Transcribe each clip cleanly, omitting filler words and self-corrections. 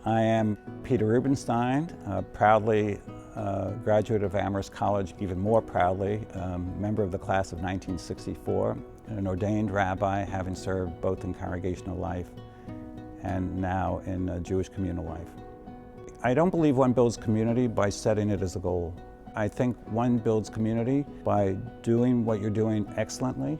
I am Peter Rubinstein, proudly graduate of Amherst College, even more proudly, member of the class of 1964, an ordained rabbi, having served both in congregational life and now in Jewish communal life. I don't believe one builds community by setting it as a goal. I think one builds community by doing what you're doing excellently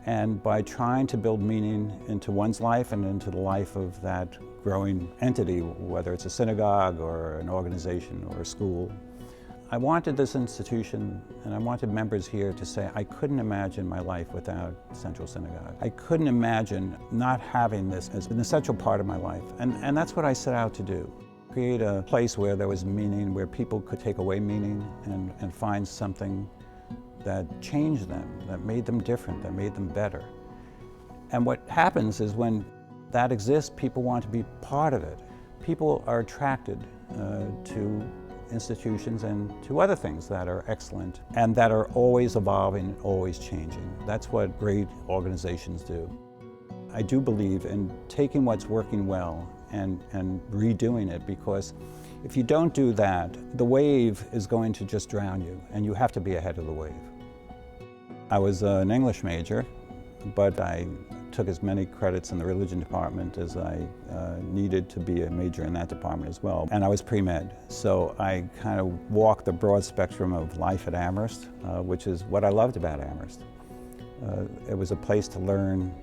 and by trying to build meaning into one's life and into the life of that growing entity, whether it's a synagogue or an organization or a school. I wanted this institution and I wanted members here to say, I couldn't imagine my life without Central Synagogue. I couldn't imagine not having this as an essential part of my life. And that's what I set out to do. Create a place where there was meaning, where people could take away meaning and find something that changed them, that made them different, that made them better. And what happens is when that exists, people want to be part of it. People are attracted to institutions and to other things that are excellent and that are always evolving, always changing. That's what great organizations do. I do believe in taking what's working well and redoing it, because if you don't do that, the wave is going to just drown you, and you have to be ahead of the wave. I was an English major, but I took as many credits in the religion department as I needed to be a major in that department as well. And I was pre-med, so I kind of walked the broad spectrum of life at Amherst, which is what I loved about Amherst. It was a place to learn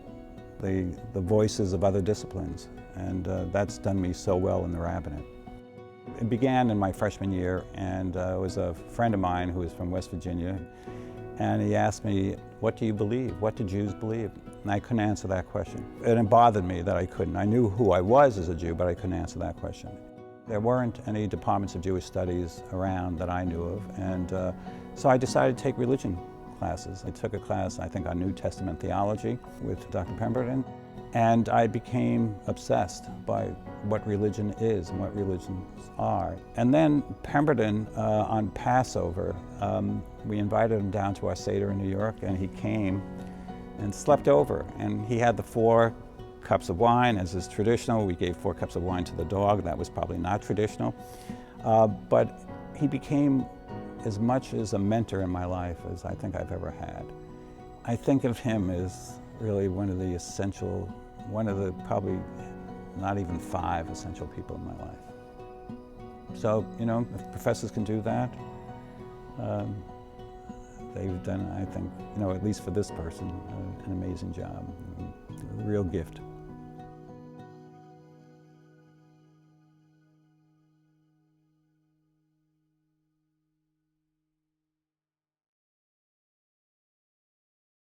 the voices of other disciplines, and that's done me so well in the rabbinate. It began in my freshman year, and it was a friend of mine who was from West Virginia, and he asked me, what do you believe? What do Jews believe? And I couldn't answer that question. And it bothered me that I couldn't. I knew who I was as a Jew, but I couldn't answer that question. There weren't any departments of Jewish studies around that I knew of, and so I decided to take religion classes. I took a class, I think, on New Testament theology with Dr. Pemberton, and I became obsessed by what religion is and what religions are. And then Pemberton, on Passover, we invited him down to our Seder in New York, and he came and slept over. And he had the 4 cups of wine, as is traditional. We gave 4 cups of wine to the dog. That was probably not traditional. But he became as much as a mentor in my life as I think I've ever had. I think of him as really one of the essential, one of the probably not even 5 essential people in my life. So, you know, if professors can do that, they've done, I think, you know, at least for this person, an amazing job, a real gift.